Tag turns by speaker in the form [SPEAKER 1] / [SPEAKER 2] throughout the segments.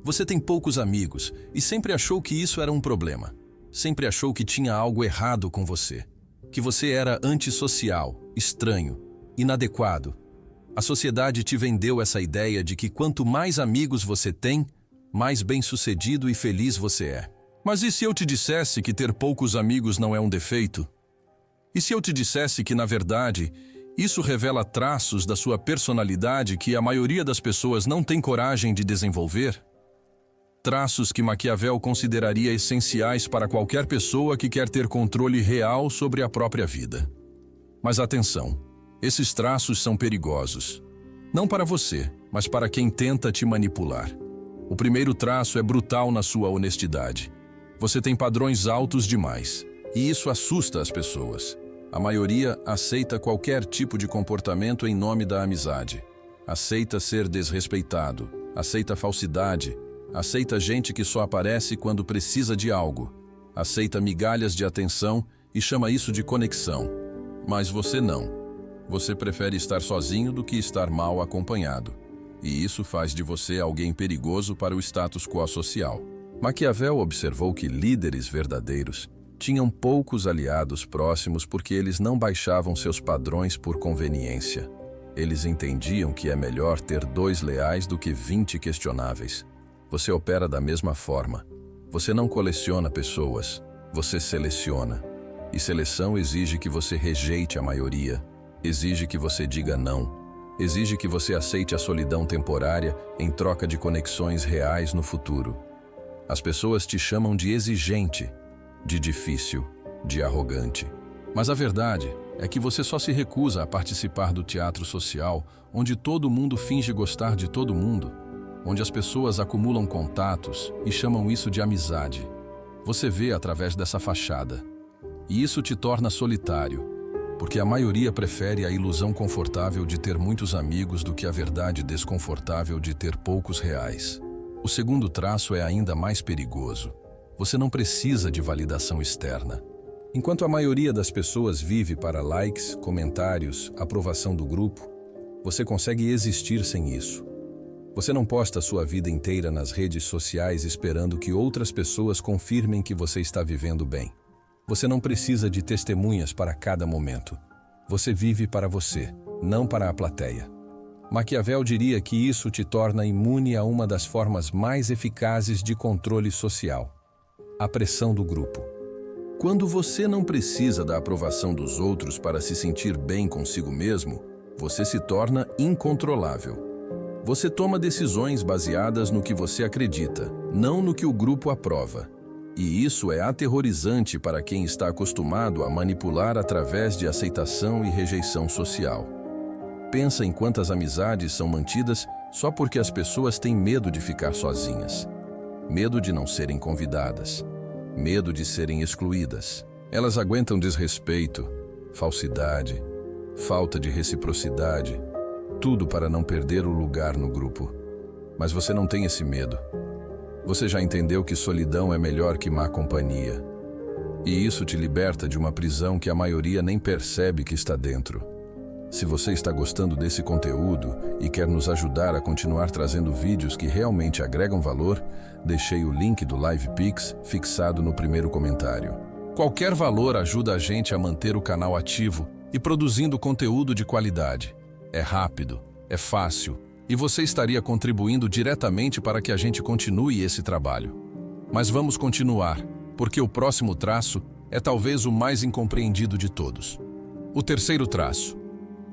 [SPEAKER 1] Você tem poucos amigos e sempre achou que isso era um problema. Sempre achou que tinha algo errado com você. Que você era antissocial, estranho, inadequado. A sociedade te vendeu essa ideia de que quanto mais amigos você tem, mais bem-sucedido e feliz você é. Mas e se eu te dissesse que ter poucos amigos não é um defeito? E se eu te dissesse que, na verdade, isso revela traços da sua personalidade que a maioria das pessoas não tem coragem de desenvolver? Traços que Maquiavel consideraria essenciais para qualquer pessoa que quer ter controle real sobre a própria vida. Mas atenção, esses traços são perigosos. Não para você, mas para quem tenta te manipular. O primeiro traço é brutal na sua honestidade. Você tem padrões altos demais, e isso assusta as pessoas. A maioria aceita qualquer tipo de comportamento em nome da amizade. Aceita ser desrespeitado, aceita falsidade, aceita gente que só aparece quando precisa de algo, aceita migalhas de atenção e chama isso de conexão. Mas você não. Você prefere estar sozinho do que estar mal acompanhado. E isso faz de você alguém perigoso para o status quo social. Maquiavel observou que líderes verdadeiros tinham poucos aliados próximos porque eles não baixavam seus padrões por conveniência. Eles entendiam que é melhor ter 2 leais do que 20 questionáveis. Você opera da mesma forma. Você não coleciona pessoas, você seleciona. E seleção exige que você rejeite a maioria, exige que você diga não, exige que você aceite a solidão temporária em troca de conexões reais no futuro. As pessoas te chamam de exigente, de difícil, de arrogante. Mas a verdade é que você só se recusa a participar do teatro social onde todo mundo finge gostar de todo mundo, onde as pessoas acumulam contatos e chamam isso de amizade. Você vê através dessa fachada. E isso te torna solitário, porque a maioria prefere a ilusão confortável de ter muitos amigos do que a verdade desconfortável de ter poucos reais. O segundo traço é ainda mais perigoso. Você não precisa de validação externa. Enquanto a maioria das pessoas vive para likes, comentários, aprovação do grupo, você consegue existir sem isso. Você não posta sua vida inteira nas redes sociais esperando que outras pessoas confirmem que você está vivendo bem. Você não precisa de testemunhas para cada momento. Você vive para você, não para a plateia. Maquiavel diria que isso te torna imune a uma das formas mais eficazes de controle social: a pressão do grupo. Quando você não precisa da aprovação dos outros para se sentir bem consigo mesmo, você se torna incontrolável. Você toma decisões baseadas no que você acredita, não no que o grupo aprova. E isso é aterrorizante para quem está acostumado a manipular através de aceitação e rejeição social. Pensa em quantas amizades são mantidas só porque as pessoas têm medo de ficar sozinhas. Medo de não serem convidadas. Medo de serem excluídas. Elas aguentam desrespeito, falsidade, falta de reciprocidade, tudo para não perder o lugar no grupo. Mas você não tem esse medo. Você já entendeu que solidão é melhor que má companhia. E isso te liberta de uma prisão que a maioria nem percebe que está dentro. Se você está gostando desse conteúdo e quer nos ajudar a continuar trazendo vídeos que realmente agregam valor, deixei o link do LivePix fixado no primeiro comentário. Qualquer valor ajuda a gente a manter o canal ativo e produzindo conteúdo de qualidade. É rápido, é fácil, e você estaria contribuindo diretamente para que a gente continue esse trabalho. Mas vamos continuar, porque o próximo traço é talvez o mais incompreendido de todos. O terceiro traço.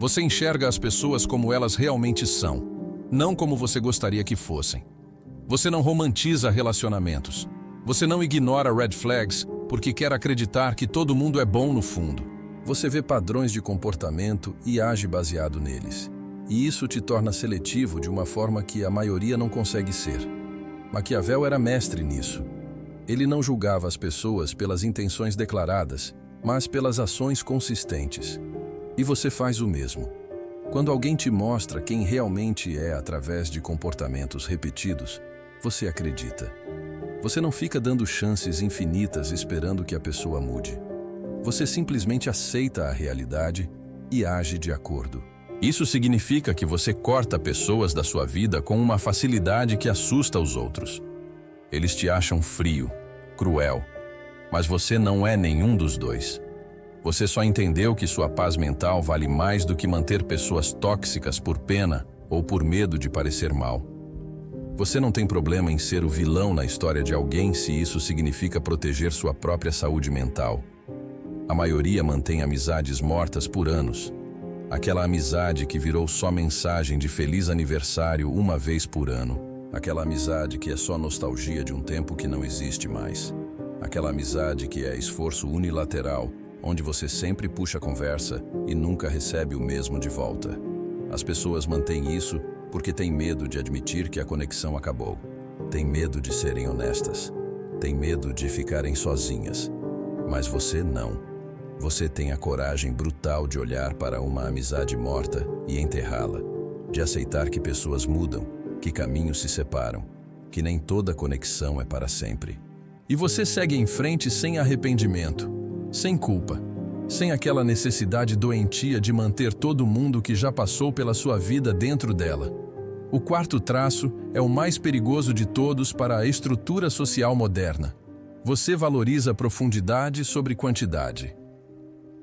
[SPEAKER 1] Você enxerga as pessoas como elas realmente são, não como você gostaria que fossem. Você não romantiza relacionamentos. Você não ignora red flags porque quer acreditar que todo mundo é bom no fundo. Você vê padrões de comportamento e age baseado neles. E isso te torna seletivo de uma forma que a maioria não consegue ser. Maquiavel era mestre nisso. Ele não julgava as pessoas pelas intenções declaradas, mas pelas ações consistentes. E você faz o mesmo. Quando alguém te mostra quem realmente é através de comportamentos repetidos, você acredita. Você não fica dando chances infinitas esperando que a pessoa mude. Você simplesmente aceita a realidade e age de acordo. Isso significa que você corta pessoas da sua vida com uma facilidade que assusta os outros. Eles te acham frio, cruel, mas você não é nenhum dos dois. Você só entendeu que sua paz mental vale mais do que manter pessoas tóxicas por pena ou por medo de parecer mal. Você não tem problema em ser o vilão na história de alguém se isso significa proteger sua própria saúde mental. A maioria mantém amizades mortas por anos. Aquela amizade que virou só mensagem de feliz aniversário uma vez por ano. Aquela amizade que é só nostalgia de um tempo que não existe mais. Aquela amizade que é esforço unilateral, onde você sempre puxa a conversa e nunca recebe o mesmo de volta. As pessoas mantêm isso porque têm medo de admitir que a conexão acabou. Têm medo de serem honestas. Têm medo de ficarem sozinhas. Mas você não. Você tem a coragem brutal de olhar para uma amizade morta e enterrá-la, de aceitar que pessoas mudam, que caminhos se separam, que nem toda conexão é para sempre. E você segue em frente sem arrependimento, sem culpa, sem aquela necessidade doentia de manter todo mundo que já passou pela sua vida dentro dela. O quarto traço é o mais perigoso de todos para a estrutura social moderna. Você valoriza profundidade sobre quantidade.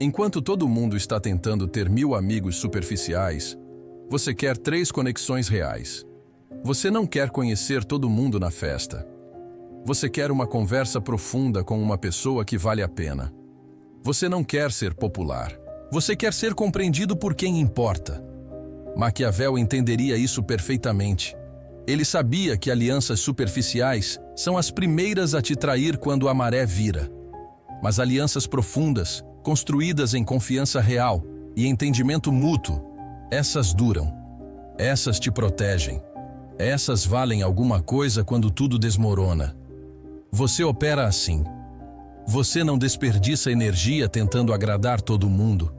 [SPEAKER 1] Enquanto todo mundo está tentando ter 1000 amigos superficiais, você quer 3 conexões reais. Você não quer conhecer todo mundo na festa. Você quer uma conversa profunda com uma pessoa que vale a pena. Você não quer ser popular. Você quer ser compreendido por quem importa. Maquiavel entenderia isso perfeitamente. Ele sabia que alianças superficiais são as primeiras a te trair quando a maré vira. Mas alianças profundas, construídas em confiança real e entendimento mútuo, essas duram. Essas te protegem. Essas valem alguma coisa quando tudo desmorona. Você opera assim. Você não desperdiça energia tentando agradar todo mundo.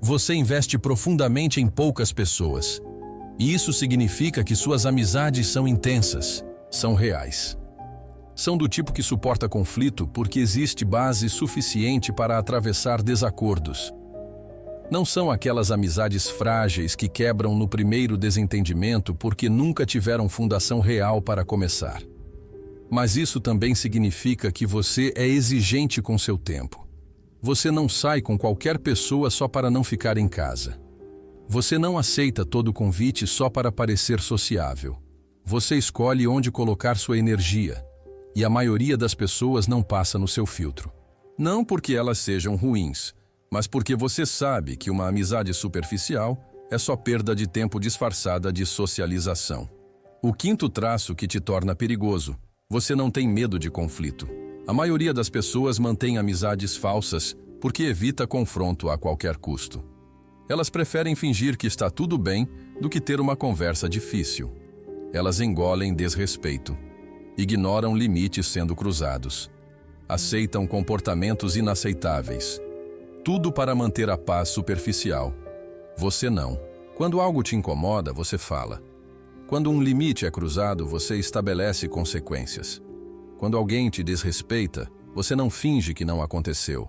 [SPEAKER 1] Você investe profundamente em poucas pessoas. E isso significa que suas amizades são intensas, são reais. São do tipo que suporta conflito porque existe base suficiente para atravessar desacordos. Não são aquelas amizades frágeis que quebram no primeiro desentendimento porque nunca tiveram fundação real para começar. Mas isso também significa que você é exigente com seu tempo. Você não sai com qualquer pessoa só para não ficar em casa. Você não aceita todo convite só para parecer sociável. Você escolhe onde colocar sua energia. E a maioria das pessoas não passa no seu filtro. Não porque elas sejam ruins, mas porque você sabe que uma amizade superficial é só perda de tempo disfarçada de socialização. O quinto traço que te torna perigoso: você não tem medo de conflito. A maioria das pessoas mantém amizades falsas porque evita confronto a qualquer custo. Elas preferem fingir que está tudo bem do que ter uma conversa difícil. Elas engolem desrespeito. Ignoram limites sendo cruzados. Aceitam comportamentos inaceitáveis. Tudo para manter a paz superficial. Você não. Quando algo te incomoda, você fala. Quando um limite é cruzado, você estabelece consequências. Quando alguém te desrespeita, você não finge que não aconteceu.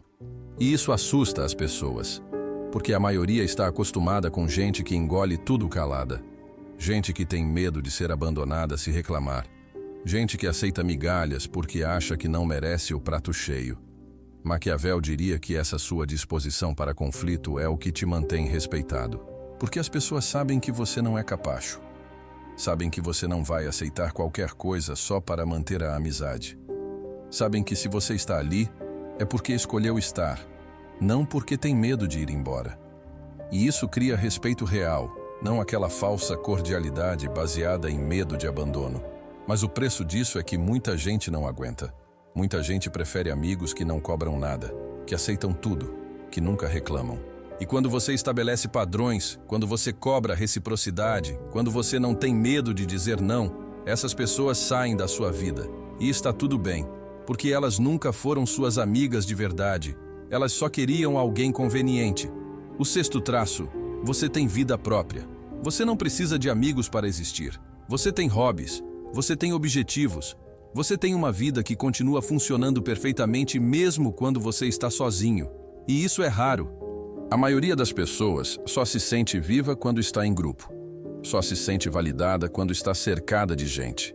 [SPEAKER 1] E isso assusta as pessoas, porque a maioria está acostumada com gente que engole tudo calada. Gente que tem medo de ser abandonada se reclamar. Gente que aceita migalhas porque acha que não merece o prato cheio. Maquiavel diria que essa sua disposição para conflito é o que te mantém respeitado. Porque as pessoas sabem que você não é capacho. Sabem que você não vai aceitar qualquer coisa só para manter a amizade. Sabem que se você está ali, é porque escolheu estar, não porque tem medo de ir embora. E isso cria respeito real, não aquela falsa cordialidade baseada em medo de abandono. Mas o preço disso é que muita gente não aguenta. Muita gente prefere amigos que não cobram nada, que aceitam tudo, que nunca reclamam. E quando você estabelece padrões, quando você cobra reciprocidade, quando você não tem medo de dizer não, essas pessoas saem da sua vida. E está tudo bem, porque elas nunca foram suas amigas de verdade. Elas só queriam alguém conveniente. O sexto traço: você tem vida própria. Você não precisa de amigos para existir. Você tem hobbies. Você tem objetivos. Você tem uma vida que continua funcionando perfeitamente mesmo quando você está sozinho. E isso é raro. A maioria das pessoas só se sente viva quando está em grupo. Só se sente validada quando está cercada de gente.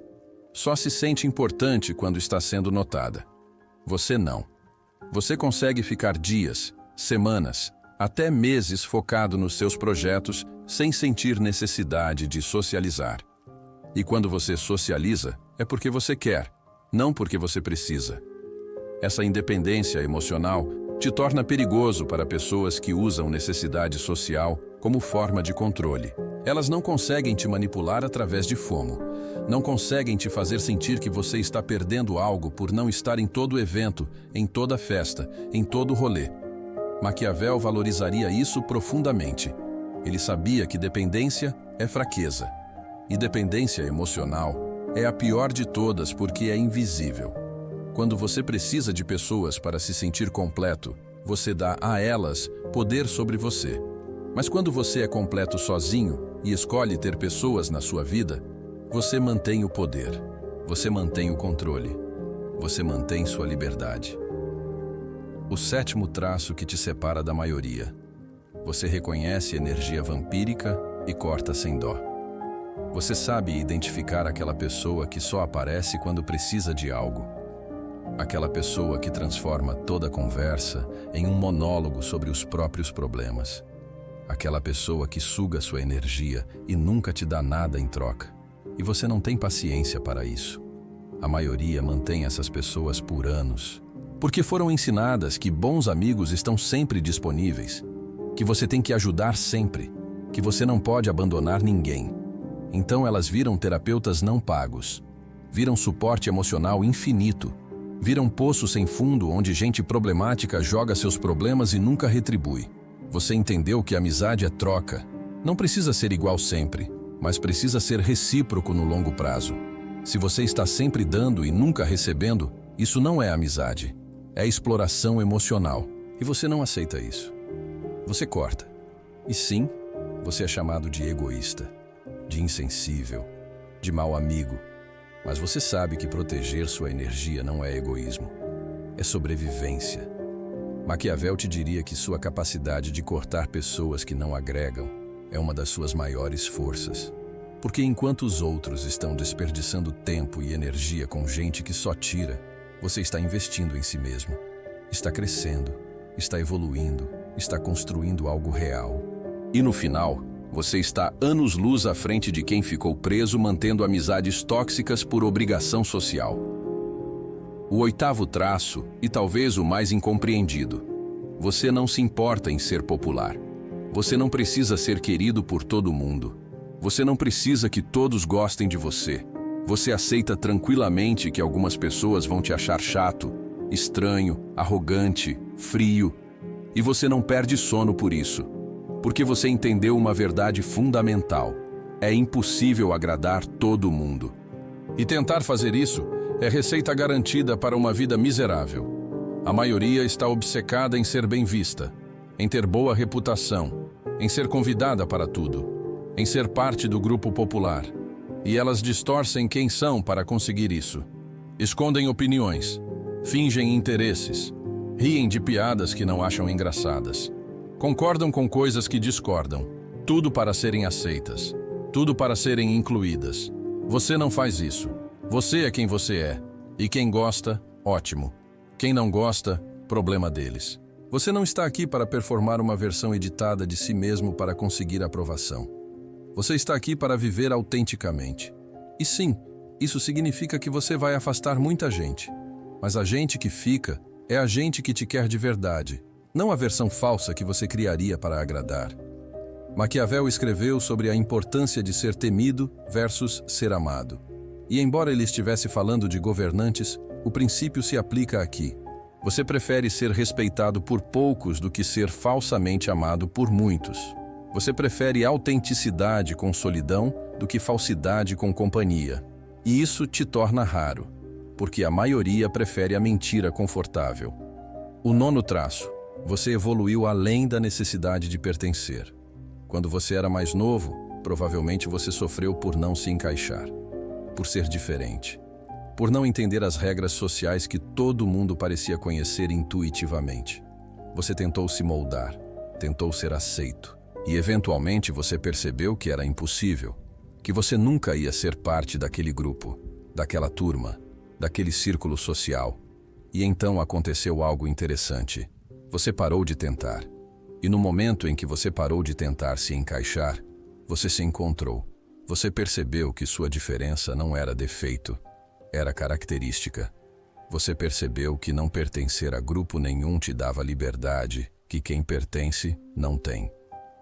[SPEAKER 1] Só se sente importante quando está sendo notada. Você não. Você consegue ficar dias, semanas, até meses focado nos seus projetos sem sentir necessidade de socializar. E quando você socializa, é porque você quer, não porque você precisa. Essa independência emocional te torna perigoso para pessoas que usam necessidade social como forma de controle. Elas não conseguem te manipular através de FOMO. Não conseguem te fazer sentir que você está perdendo algo por não estar em todo evento, em toda festa, em todo rolê. Maquiavel valorizaria isso profundamente. Ele sabia que dependência é fraqueza. E dependência emocional é a pior de todas porque é invisível. Quando você precisa de pessoas para se sentir completo, você dá a elas poder sobre você. Mas quando você é completo sozinho e escolhe ter pessoas na sua vida, você mantém o poder, você mantém o controle, você mantém sua liberdade. O sétimo traço que te separa da maioria. Você reconhece energia vampírica e corta sem dó. Você sabe identificar aquela pessoa que só aparece quando precisa de algo. Aquela pessoa que transforma toda a conversa em um monólogo sobre os próprios problemas. Aquela pessoa que suga sua energia e nunca te dá nada em troca. E você não tem paciência para isso. A maioria mantém essas pessoas por anos, porque foram ensinadas que bons amigos estão sempre disponíveis, que você tem que ajudar sempre, que você não pode abandonar ninguém. Então elas viram terapeutas não pagos, viram suporte emocional infinito, viram poço sem fundo onde gente problemática joga seus problemas e nunca retribui. Você entendeu que a amizade é troca. Não precisa ser igual sempre, mas precisa ser recíproco no longo prazo. Se você está sempre dando e nunca recebendo, isso não é amizade. É exploração emocional. E você não aceita isso. Você corta. E sim, você é chamado de egoísta, de insensível, de mau amigo. Mas você sabe que proteger sua energia não é egoísmo. É sobrevivência. Maquiavel te diria que sua capacidade de cortar pessoas que não agregam é uma das suas maiores forças. Porque enquanto os outros estão desperdiçando tempo e energia com gente que só tira, você está investindo em si mesmo. Está crescendo, está evoluindo, está construindo algo real. E no final, você está anos-luz à frente de quem ficou preso mantendo amizades tóxicas por obrigação social. O oitavo traço, e talvez o mais incompreendido. Você não se importa em ser popular. Você não precisa ser querido por todo mundo. Você não precisa que todos gostem de você. Você aceita tranquilamente que algumas pessoas vão te achar chato, estranho, arrogante, frio. E você não perde sono por isso. Porque você entendeu uma verdade fundamental. É impossível agradar todo mundo. E tentar fazer isso é receita garantida para uma vida miserável. A maioria está obcecada em ser bem vista, em ter boa reputação, em ser convidada para tudo, em ser parte do grupo popular. E elas distorcem quem são para conseguir isso. Escondem opiniões, fingem interesses, riem de piadas que não acham engraçadas. Concordam com coisas que discordam, tudo para serem aceitas, tudo para serem incluídas. Você não faz isso. Você é quem você é. E quem gosta, ótimo. Quem não gosta, problema deles. Você não está aqui para performar uma versão editada de si mesmo para conseguir aprovação. Você está aqui para viver autenticamente. E sim, isso significa que você vai afastar muita gente. Mas a gente que fica é a gente que te quer de verdade, não a versão falsa que você criaria para agradar. Maquiavel escreveu sobre a importância de ser temido versus ser amado. E embora ele estivesse falando de governantes, o princípio se aplica aqui. Você prefere ser respeitado por poucos do que ser falsamente amado por muitos. Você prefere autenticidade com solidão do que falsidade com companhia. E isso te torna raro, porque a maioria prefere a mentira confortável. O nono traço. Você evoluiu além da necessidade de pertencer. Quando você era mais novo, provavelmente você sofreu por não se encaixar, por ser diferente, por não entender as regras sociais que todo mundo parecia conhecer intuitivamente. Você tentou se moldar, tentou ser aceito. E eventualmente você percebeu que era impossível, que você nunca ia ser parte daquele grupo, daquela turma, daquele círculo social. E então aconteceu algo interessante. Você parou de tentar. E no momento em que você parou de tentar se encaixar, você se encontrou. Você percebeu que sua diferença não era defeito, era característica. Você percebeu que não pertencer a grupo nenhum te dava liberdade, que quem pertence não tem.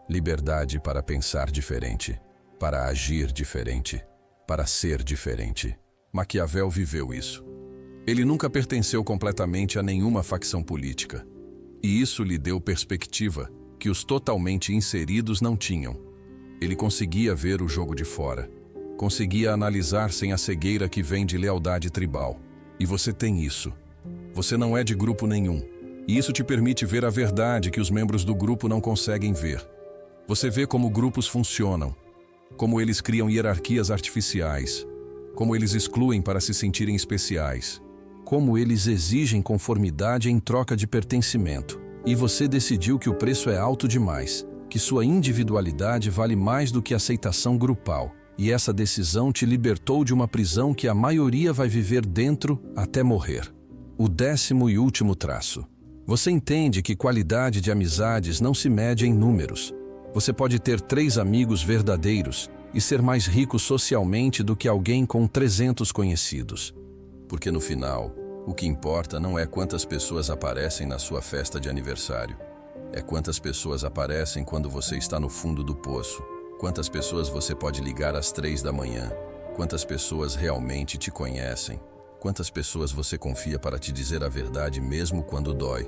[SPEAKER 1] Liberdade para pensar diferente, para agir diferente, para ser diferente. Maquiavel viveu isso. Ele nunca pertenceu completamente a nenhuma facção política. E isso lhe deu perspectiva que os totalmente inseridos não tinham. Ele conseguia ver o jogo de fora. Conseguia analisar sem a cegueira que vem de lealdade tribal. E você tem isso. Você não é de grupo nenhum. E isso te permite ver a verdade que os membros do grupo não conseguem ver. Você vê como grupos funcionam, como eles criam hierarquias artificiais, como eles excluem para se sentirem especiais, como eles exigem conformidade em troca de pertencimento. E você decidiu que o preço é alto demais, que sua individualidade vale mais do que a aceitação grupal. E essa decisão te libertou de uma prisão que a maioria vai viver dentro até morrer. O 10º e último traço. Você entende que qualidade de amizades não se mede em números. Você pode ter 3 amigos verdadeiros e ser mais rico socialmente do que alguém com 300 conhecidos. Porque no final, o que importa não é quantas pessoas aparecem na sua festa de aniversário. É quantas pessoas aparecem quando você está no fundo do poço. Quantas pessoas você pode ligar às 3 da manhã? Quantas pessoas realmente te conhecem? Quantas pessoas você confia para te dizer a verdade mesmo quando dói?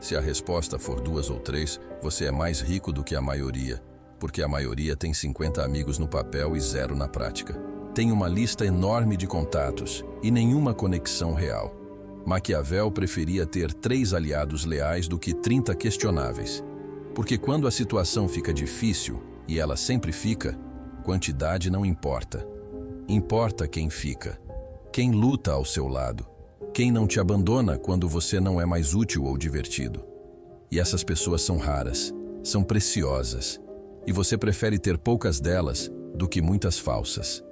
[SPEAKER 1] Se a resposta for 2 ou 3, você é mais rico do que a maioria, porque a maioria tem 50 amigos no papel e 0 na prática. Tem uma lista enorme de contatos e nenhuma conexão real. Maquiavel preferia ter 3 aliados leais do que 30 questionáveis. Porque quando a situação fica difícil, e ela sempre fica, quantidade não importa. Importa quem fica, quem luta ao seu lado, quem não te abandona quando você não é mais útil ou divertido. E essas pessoas são raras, são preciosas, e você prefere ter poucas delas do que muitas falsas.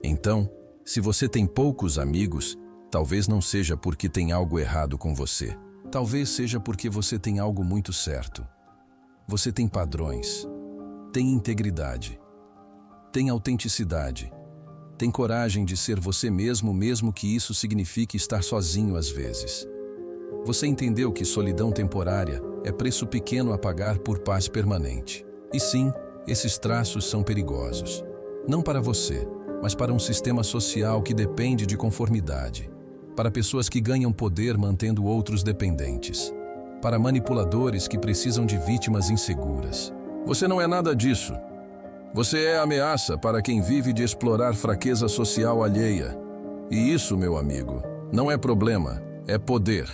[SPEAKER 1] Então, se você tem poucos amigos, talvez não seja porque tem algo errado com você. Talvez seja porque você tem algo muito certo. Você tem padrões, tem integridade, tem autenticidade, tem coragem de ser você mesmo, mesmo que isso signifique estar sozinho às vezes. Você entendeu que solidão temporária é preço pequeno a pagar por paz permanente. E sim, esses traços são perigosos. Não para você, mas para um sistema social que depende de conformidade. Para pessoas que ganham poder mantendo outros dependentes. Para manipuladores que precisam de vítimas inseguras. Você não é nada disso. Você é ameaça para quem vive de explorar fraqueza social alheia. E isso, meu amigo, não é problema, é poder.